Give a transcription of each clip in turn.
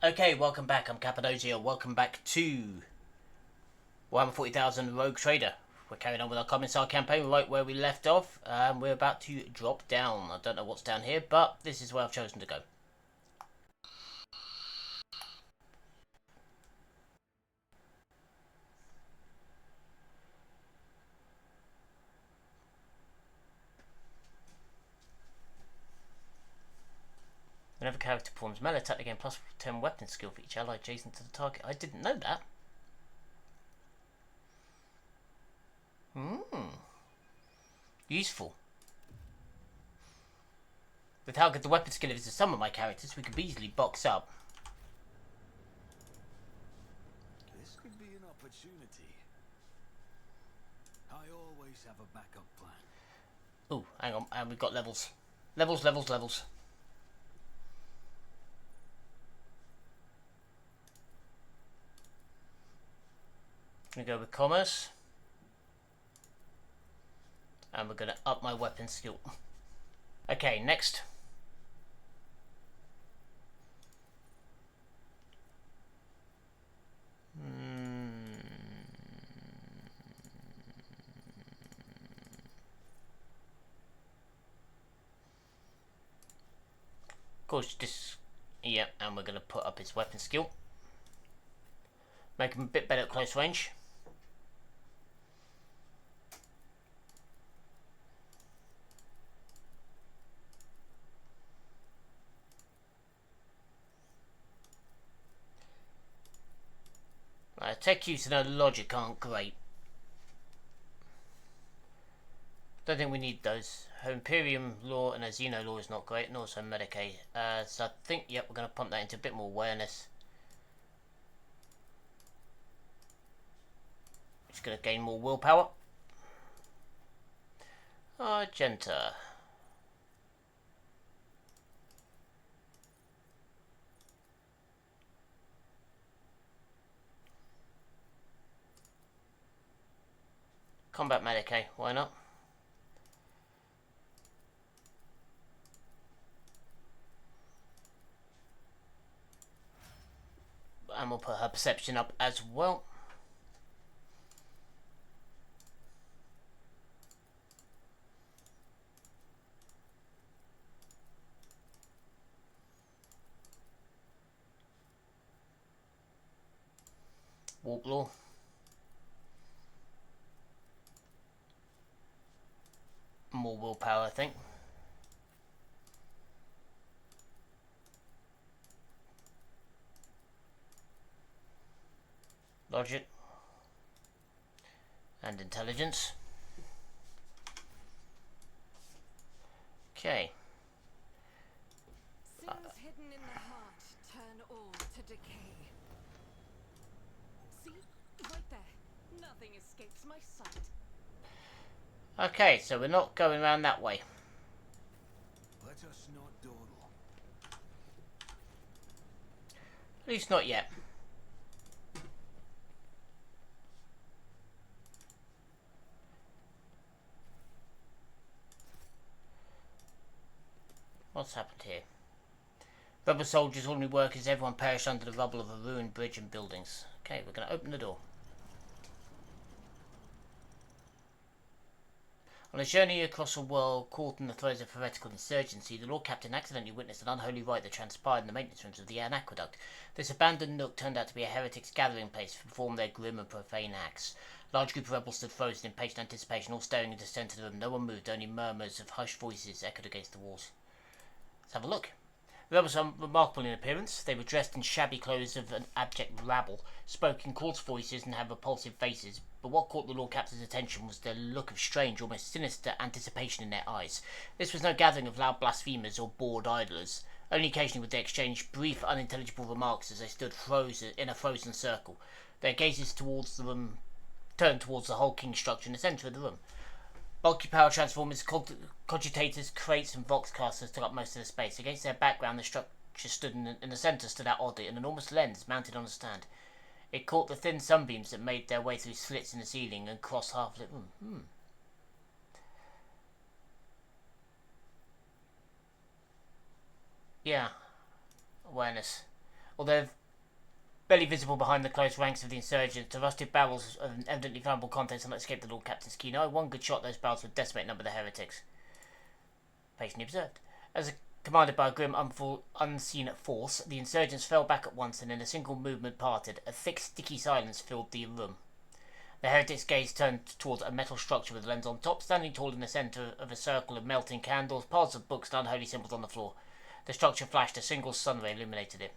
Okay, welcome back. I'm Cappadocia. Welcome back to Warhammer 40,000 Rogue Trader. We're carrying on with our Cominsar campaign right where we left off. We're about to drop down. I don't know what's down here, but this is where I've chosen to go. Whenever a character performs melee attack, they gain plus 10 weapon skill for each ally adjacent to the target. I didn't know that. Useful. With how good the weapon skill is to some of my characters, we could easily box up. This could be an opportunity. I always have a backup plan. Oh, hang on. And we've got levels. Levels. I'm going to go with commerce. And we're going to up my weapon skill. Okay, next. Of course, this. Yeah, and we're going to put up his weapon skill. Make him a bit better at close range. Tech use and logic aren't great. Don't think we need those. Her Imperium law and her Xeno law is not great, and also Medicaid. So I think, yep, we're going to pump that into a bit more awareness. Just going to gain more willpower. Argenta. Combat Medicaid, why not? And we'll put her perception up as well. Walk law. More willpower, I think. Logic. And intelligence. Okay. Sins hidden in the heart turn all to decay. See? Right there. Nothing escapes my sight. Okay, so we're not going around that way. Let us not dawdle. At least not yet. What's happened here? Rebel soldiers, ordinary workers, everyone perished under the rubble of a ruined bridge and buildings. Okay, we're going to open the door. On a journey across a world caught in the throes of heretical insurgency, the Lord Captain accidentally witnessed an unholy rite that transpired in the maintenance rooms of the aqueduct. This abandoned nook turned out to be a heretics' gathering place to perform their grim and profane acts. A large group of rebels stood frozen in patient anticipation, all staring into the centre of the room. No one moved, only murmurs of hushed voices echoed against the walls. Let's have a look. The rebels were remarkable in appearance. They were dressed in shabby clothes of an abject rabble, spoke in coarse voices and had repulsive faces, but what caught the Lord Captain's attention was the look of strange, almost sinister anticipation in their eyes. This was no gathering of loud blasphemers or bored idlers. Only occasionally would they exchange brief, unintelligible remarks as they stood frozen in a frozen circle. Their gazes towards the room turned towards the whole king structure in the centre of the room. Bulky power transformers, cogitators, crates, and voxcasters took up most of the space. Against their background, the structure stood in the centre stood out oddly, an enormous lens mounted on a stand. It caught the thin sunbeams that made their way through slits in the ceiling and crossed half-lit room. Yeah. Awareness. Although barely visible behind the close ranks of the insurgents, the rusted barrels of evidently flammable contents had not escaped the Lord Captain's keen eye. One good shot, those barrels would decimate a number of the heretics. Patiently observed. As commanded by a grim, unseen force, the insurgents fell back at once and in a single movement parted. A thick, sticky silence filled the room. The heretic's gaze turned towards a metal structure with a lens on top, standing tall in the centre of a circle of melting candles, piles of books and unholy symbols on the floor. The structure flashed, a single sun ray illuminated it.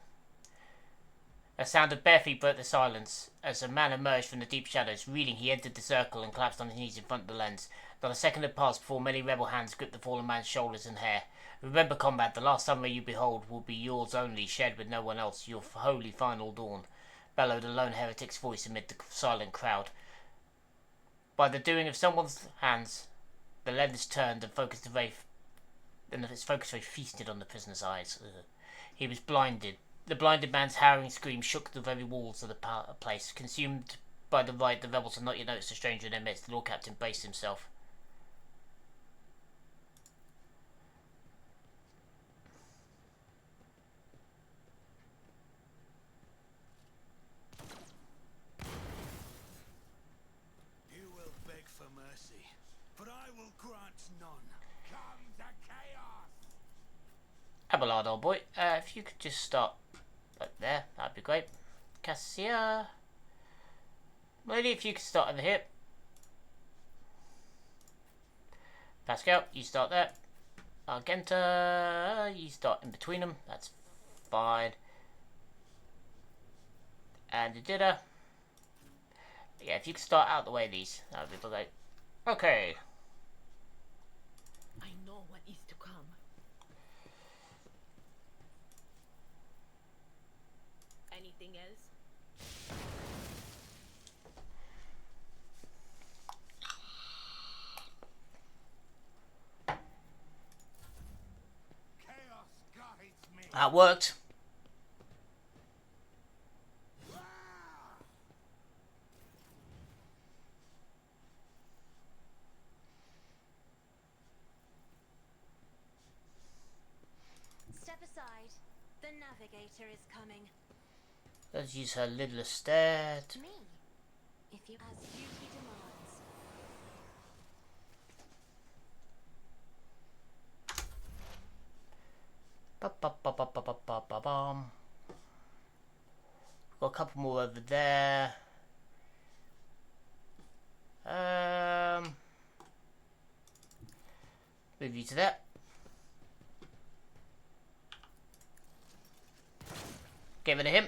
A sound of bare feet broke the silence. As a man emerged from the deep shadows, reeling, he entered the circle and collapsed on his knees in front of the lens. Not a second had passed before many rebel hands gripped the fallen man's shoulders and hair. Remember, comrade, the last sunray you behold will be yours only, shared with no one else, your holy final dawn, bellowed a lone heretic's voice amid the silent crowd. By the doing of someone's hands, the lens turned and its focus ray feasted on the prisoner's eyes. He was blinded. The blinded man's harrowing scream shook the very walls of the place. Consumed by the rite, the rebels had not yet noticed a stranger in their midst. The Lord Captain braced himself. You will beg for mercy, but I will grant none. Come to chaos! Abelard, old boy, if you could just start right there, that'd be great. Cassia. Maybe if you could start over here. Pascal, you start there. Argenta, you start in between them. That's fine. And the Didda. Yeah, if you could start out the way of these, that would be great. Okay. I know what is to come. Anything else? Chaos guides me. That worked. Step aside. The navigator is coming. Let's use her lidless stare. Me. If you as duty demands. Ba-ba-ba-ba-ba-ba-ba-bum. Got a couple more over there. Move you to that. Get rid of him.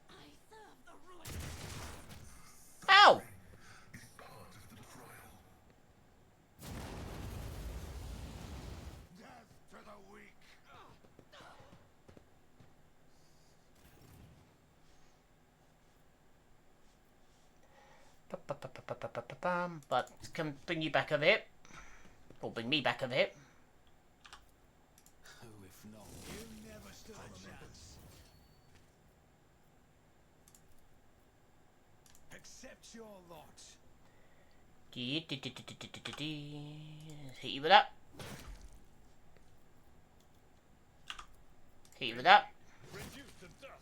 I serve the ruin. Ow! Death to the weak. But can bring you back over here. Or bring me back over here. Who if not? You never stood a chance. Accept your lot. Hit you with that. Hit you with that. Reduced to dust.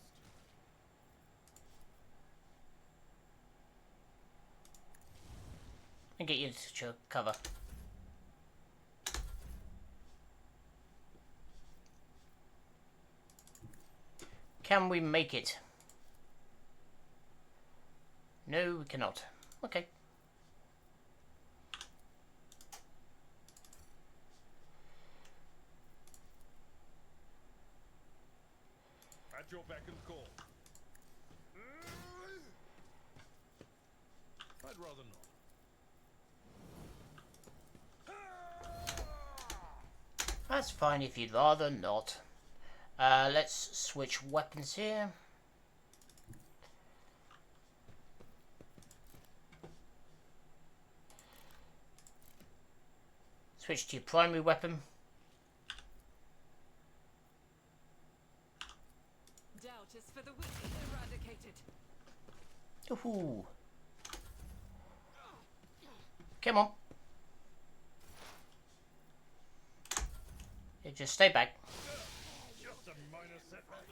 And get you into cover. Can we make it? No, we cannot. Okay. At your beck and call. I'd rather not. That's fine if you'd rather not. Let's switch weapons here. Switch to your primary weapon. Doubt is for the weak eradicated. Woohoo! Come on. just stay back. Just a minor setback.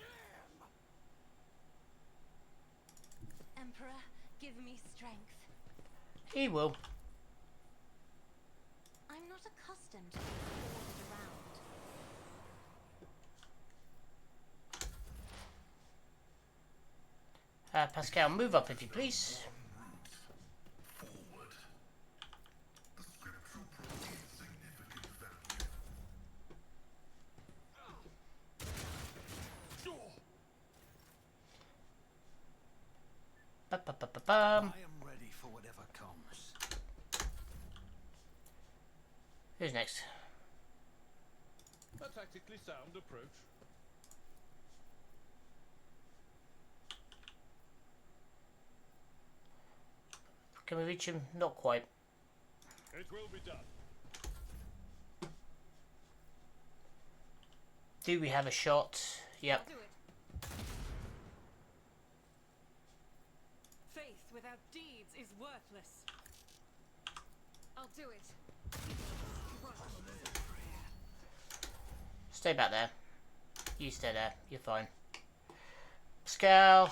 Emperor, give me strength. He will. I'm not accustomed to being ordered around. Pascal, move up if you please. Ba-ba-ba-ba-bum. I am ready for whatever comes. Who's next? A tactically sound approach. Can we reach him? Not quite. It will be done. Do we have a shot? Yep. I'll do it. Faith without deeds is worthless. I'll do it. Stay back there. You stay there. You're fine. Pascal.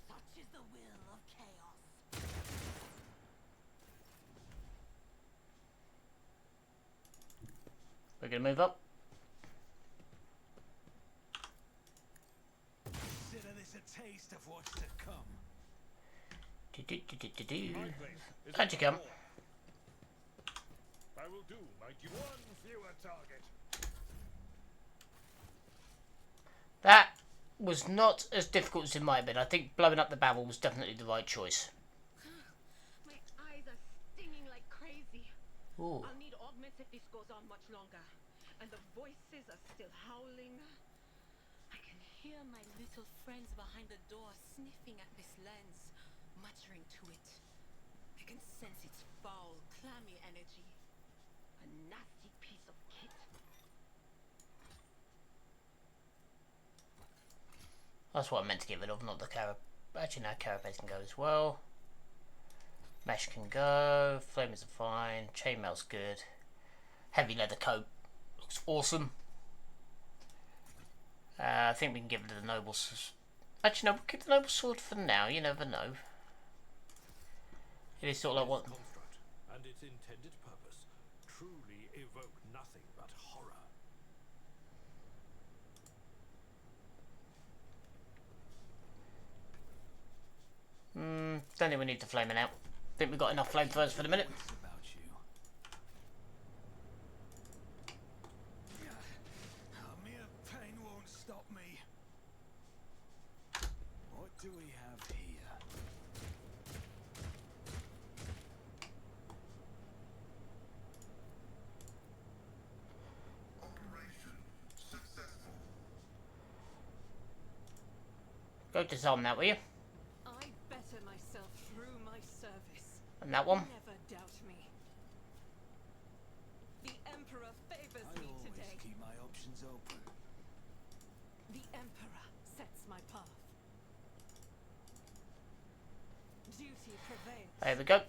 Such is the will of chaos. We're going to move up. Consider this a taste of what's to come. Do-do-do-do-do-do. My place is How'd you come? I will do, mighty one fewer target. That was not as difficult as it might have been. I think blowing up the barrel was definitely the right choice. My eyes are stinging like crazy. Ooh. I'll need augments if this goes on much longer. And the voices are still howling. I can hear my little friends behind the door sniffing at this lens, muttering to it. I can sense its foul, clammy energy. A nasty piece of kit. That's what I meant to get rid of, not the carab. Actually, no, carapace can go as well. Mesh can go. Flamers are fine. Chainmail's good. Heavy leather coat looks awesome. I think we can give it to the noble. Actually, no, we'll keep the noble sword for now. You never know. It is sort of like what. Construct and its intended purpose truly evoke nothing but horror. Don't think we need the flaming out. Think we've got enough flamethrowers for the minute. What's about you? Mere pain won't stop me. What do we have here? Go disarm that, will you? I better myself through my service. And that one. Never doubt me. The Emperor favors I me always today. keep my options open. The Emperor sets my path. Duty prevails. There we go.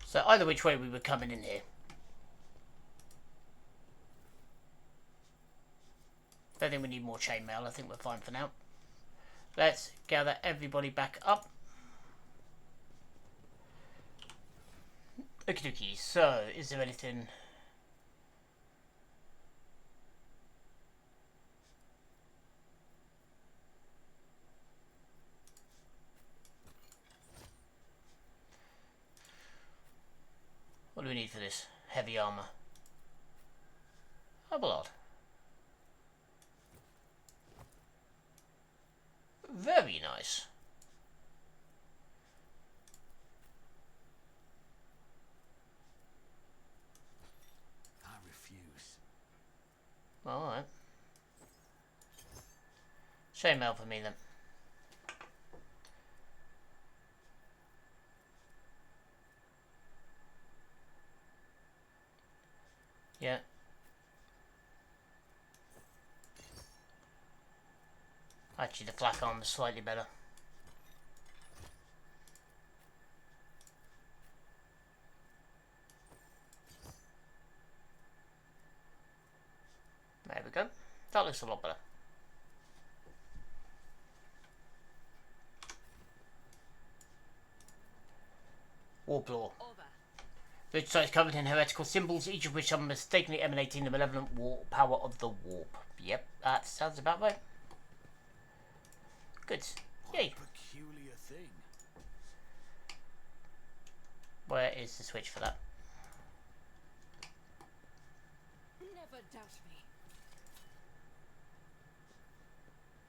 So either which way we were coming in here. Don't think we need more chainmail. I think we're fine for now. Let's gather everybody back up. Okie dokie. So, is there anything? What do we need for this? Heavy armor. A blood. Very nice. I refuse. Alright. Chainmail for me then. Yeah. Actually, the flak armor is slightly better. There we go. That looks a lot better. Warplaw. The site is covered in heretical symbols, each of which are mistakenly emanating the malevolent power of the warp. Yep, that sounds about right. Good. Yay. Peculiar thing. Where is the switch for that? Never doubt me.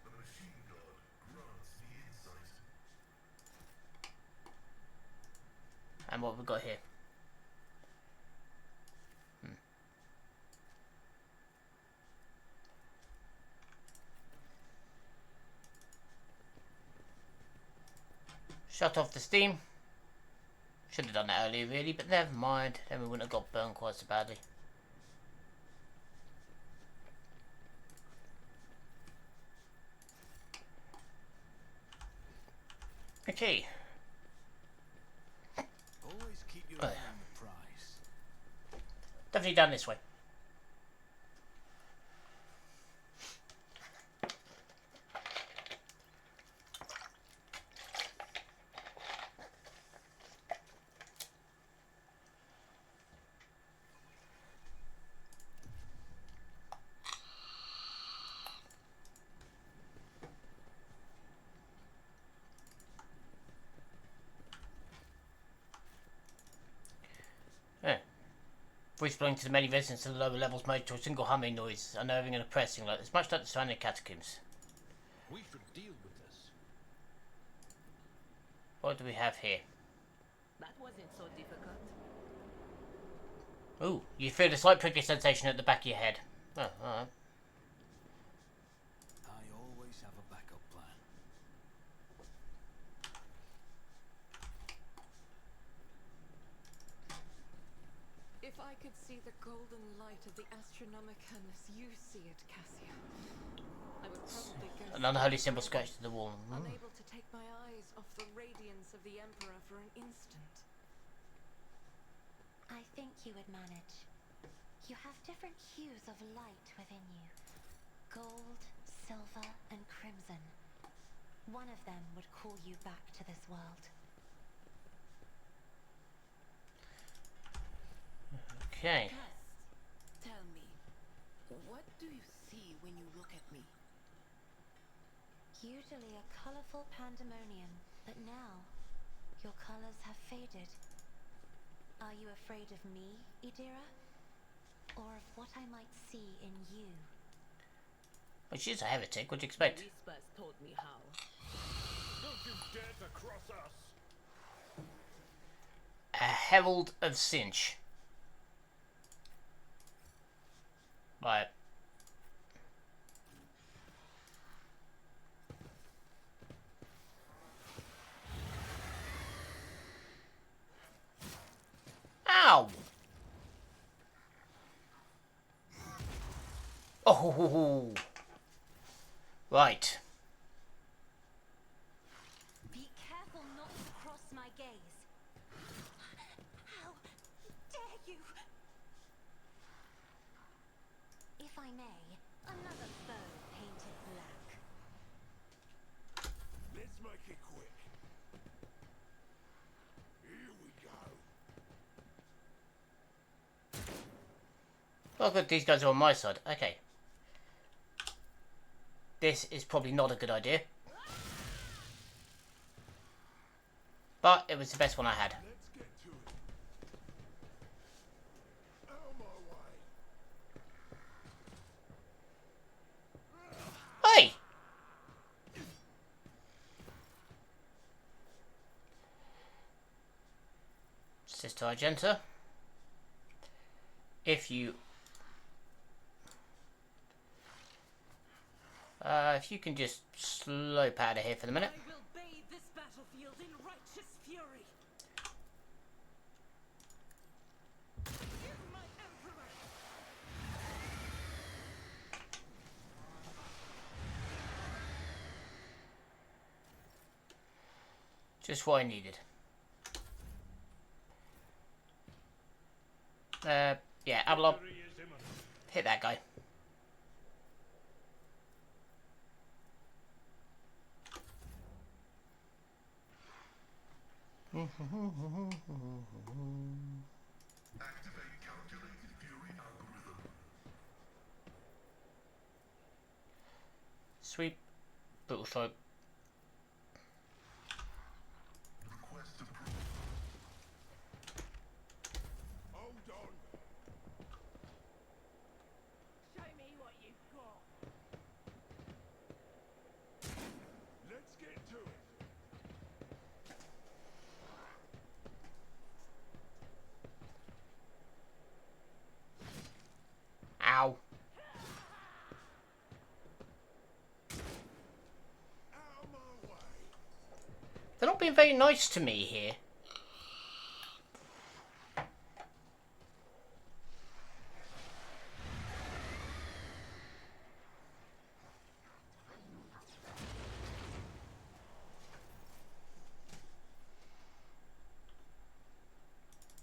The machine god grants the insight. And what have we got here? Shut off the steam. Should have done that earlier really, but never mind. Then we wouldn't have got burned quite so badly. Okay. Always keep your eye on the prize. Definitely down this way. Voice belonging to the many residents of the lower levels made to a single humming noise, unnerving and oppressing, like this, much like the surrounding catacombs. We should deal with this. What do we have here? That wasn't so difficult. Ooh, you feel a slight prickly sensation at the back of your head. Oh, alright. I always have a backup plan. If I could see the golden light of the Astronomicon as you see it, Cassia, I would probably go An unholy symbol scratched to the wall. unable to take my eyes off the radiance of the Emperor for an instant. I think you would manage. You have different hues of light within you. Gold, silver, and crimson. One of them would call you back to this world. Okay. Tell me, what do you see when you look at me? Usually a colorful pandemonium, but now your colors have faded. Are you afraid of me, Idira? Or of what I might see in you? Well, she's a heretic, what do you expect? Whispers told me how. Don't you dare to cross us! A herald of Sinch. Right. Ow! Oh! Right. Be careful not to cross my gaze. How dare you? If I may, another foe painted black. Let's make it quick. Here we go. Oh good, these guys are on my side. Okay. This is probably not a good idea. But it was the best one I had. Let's get to it. Out of my way. Hey! Sister Argenta. If you can just slope out of here for the minute. I will bathe this battlefield in righteous fury. You, my Emperor! Just what I needed. Yeah, Avalon. Victory is imminent. Hit that guy. Sweep. Brutal stroke. Hold on. Show me what you've got. Let's get to it. Ow. Out of my way. They're not being very nice to me here.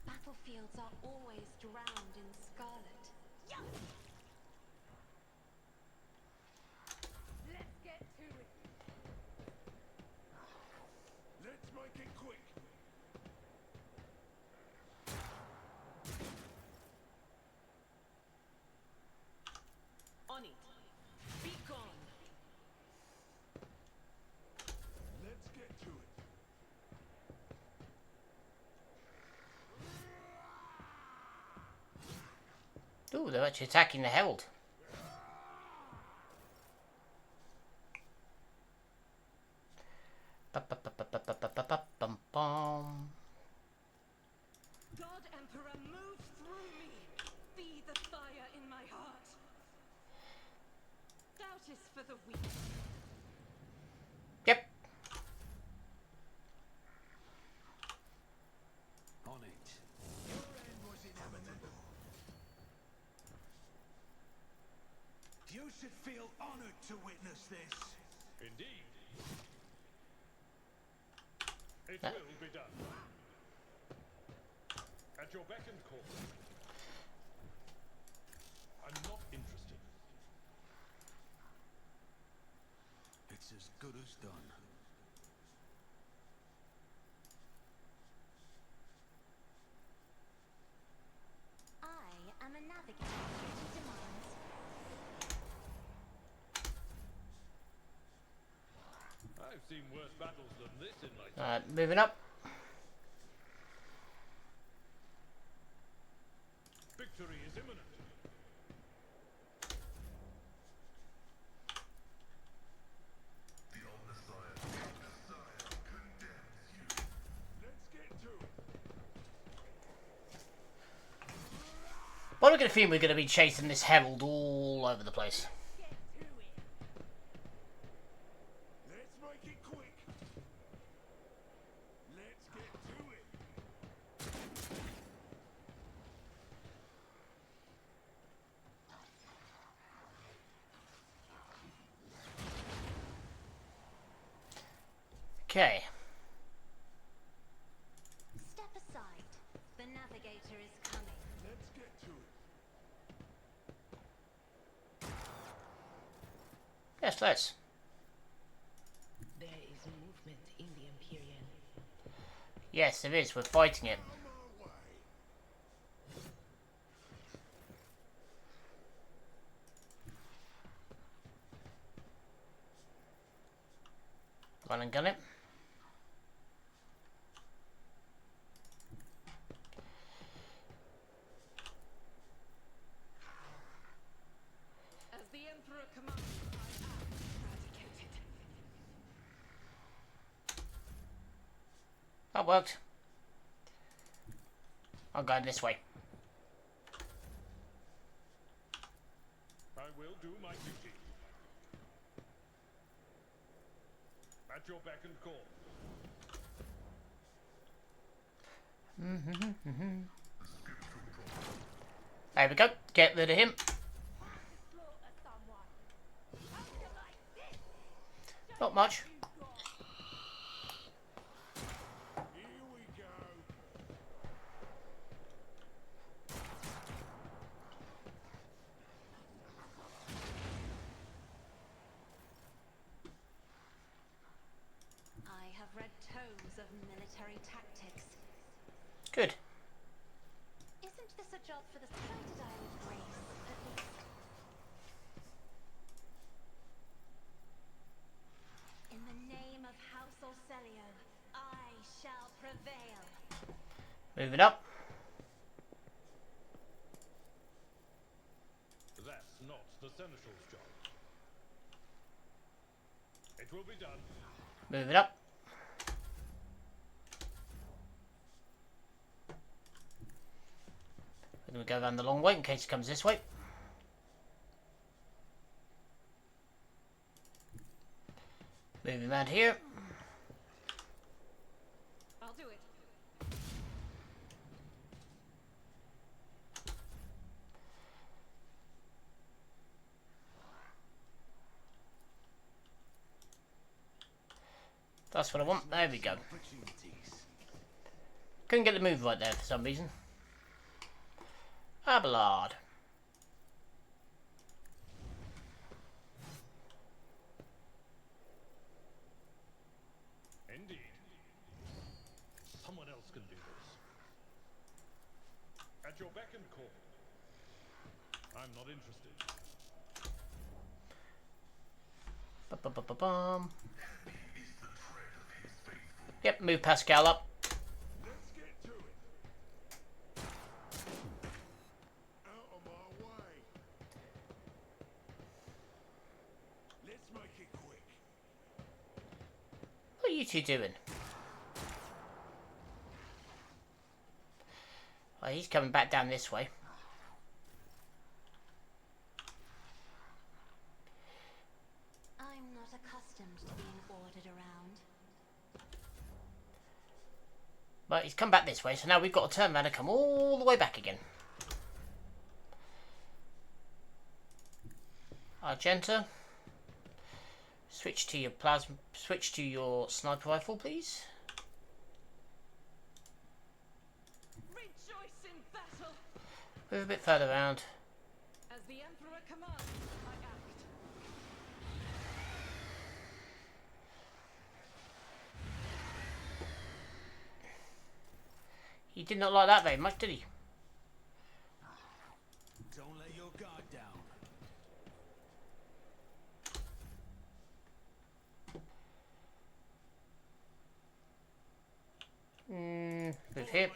Battlefields are always drowned in scarlet. Let's get to it. Let's make it quick. On it. Be gone. Let's get to it. Ooh, they're actually attacking the Herald. Bum. God Emperor, move through me. Be the fire in my heart. Doubt is for the weak. Yep. On it. Your end was inevitable. You should feel honored to witness this. Indeed. It Huh? will be done. At your beck and call. I'm not interested. It's as good as done. I am a navigator to demands. I've seen worse battles than this in my time. Moving up. Victory is imminent. Let's get to it. Well, I'm going to feel we're going to be chasing this Herald all over the place. Get to it. Let's make it quick. Let's get to it. Okay. Step aside. The navigator is coming. Let's get to it. Yes, let's. There is movement in the Imperial. Yes, there is. We're fighting it. On my way. Run and gun it. As the Emperor commands, I am eradicated. That worked. I'm going this way. I will do my duty. At your beck and call. There we go. Get rid of him. Slaughter someone. How do you like this? Not much. You've got tomes of military tactics. Good. Isn't this a job for the try to die with grace, at least? In the name of House Orselio, I shall prevail. Moving up. That's not the Seneschal's job. It will be done. Moving up. We're going to go around the long way in case it comes this way. Moving around here. I'll do it. That's what I want. There we go. Opportunities. Couldn't get the move right there for some reason. Abelard. Indeed. Someone else can do this. At your beck and call. I'm not interested. Ba-ba-ba-ba-bum. Yep, move Pascal up. Let's get to it. Out of my way. Let's make it quick. What are you two doing? Oh, he's coming back down this way. I'm not accustomed to being ordered around. But he's come back this way, so now we've got to turn around and come all the way back again. Argenta. Switch to your plasma. Switch to your sniper rifle, please. Rejoice in battle! Move a bit further around. As the Emperor commands, I act. He did not like that very much, did he? Don't let your guard down. Move here.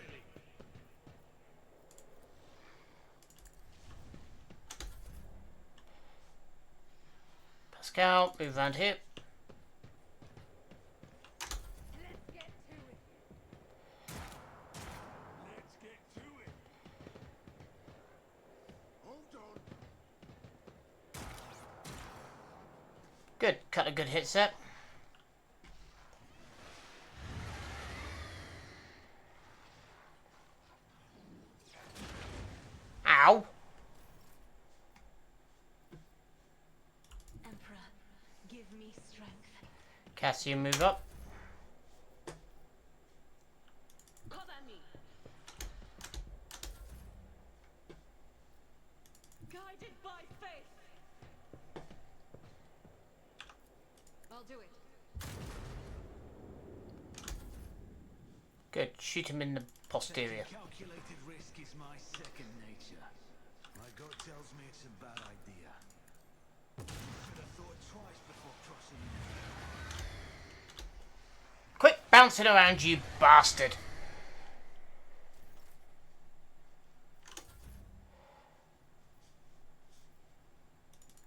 Pascal, move around here. Let's get to it. Let's get to it. Hold on. Good, cut a good hit set. Ow! Emperor, give me strength. Cassian, move up. Cover me. Guided by faith. I'll do it. Good, shoot him in the posterior. Taking calculated risk is my second nature. My gut tells me it's a bad idea. Should have thought twice before crossing in. Quit bouncing around, you bastard!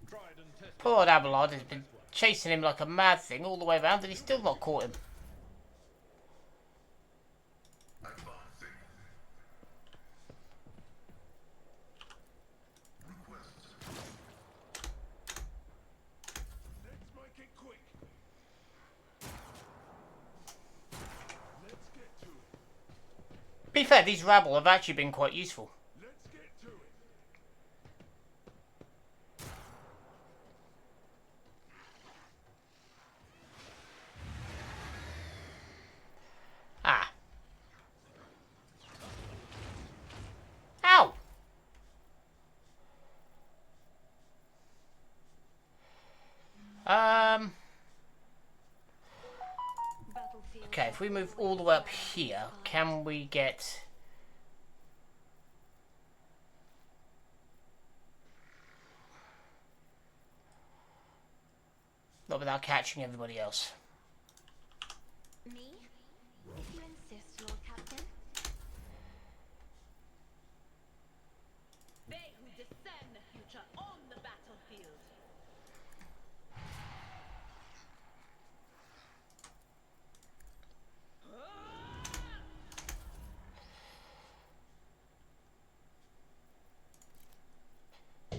Tried and tested. Poor Abelard has been chasing him like a mad thing all the way around and he's still not caught him. Let's make it quick. Let's get to it. Be fair, these rabble have actually been quite useful. Let's get to it. Ah. Ow! Battlefield Okay, if we move all the way up here, can we get... Not without catching everybody else. Me? If you insist, Lord Captain. They who discern the future on the battlefield.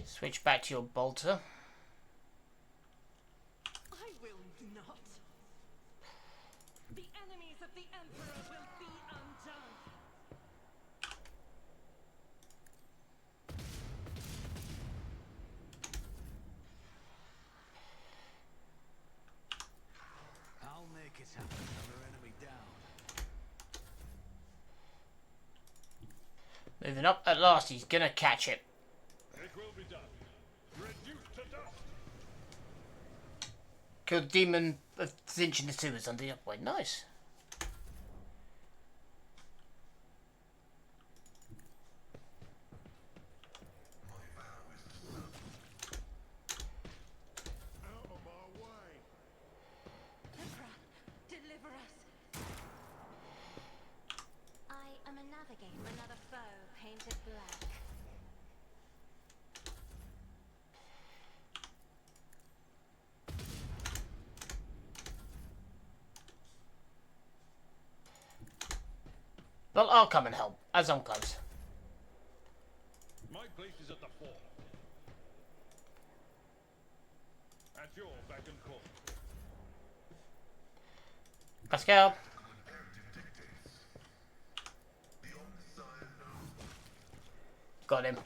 Switch back to your bolter. I will not. The enemies of the Emperor will be undone. I'll make it happen. Another enemy down. Moving up. At last, he's gonna catch it. It will be done. Reduced to dust. Killed the demon of Zinch in the sewers under the upway. Nice. Out of our way. Emperor, deliver us. I am a navigator, another foe painted black. Well, I'll come and help, as I'm close. My place is at the fore. At your beck and call. Let's go. Got him.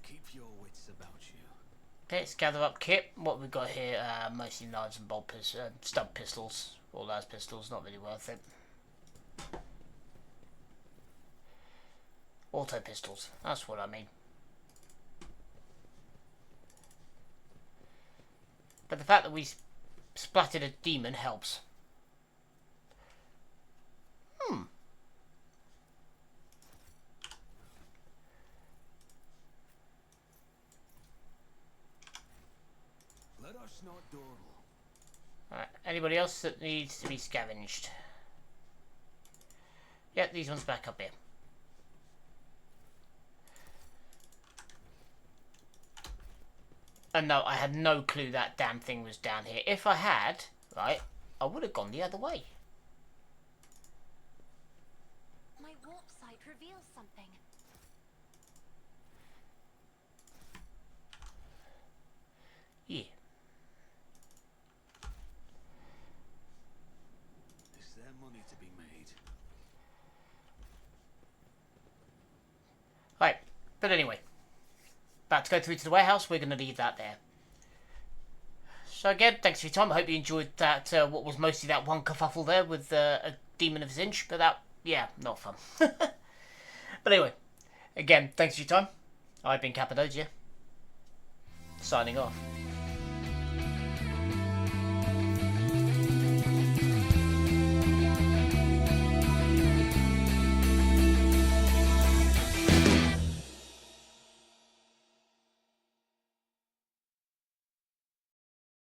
Keep your wits about you. Let's gather up kit. What we've got here, mostly knives and bolt stub pistols. All those pistols, not really worth it. Auto pistols, that's what I mean. But the fact that we splattered a demon helps. Let us not dawdle. Alright, anybody else that needs to be scavenged? Yep, these ones back up here. And no, I had no clue that damn thing was down here. If I had, right, I would have gone the other way. My warp sight reveals something. Yeah. Is there money to be made? Right, but anyway. About to go through to the warehouse. We're going to leave that there. So again, thanks for your time. I hope you enjoyed that, what was mostly that one kerfuffle there with a demon of Zinch. But that, yeah, not fun. But anyway, again, thanks for your time. I've been Cappadocia. Signing off.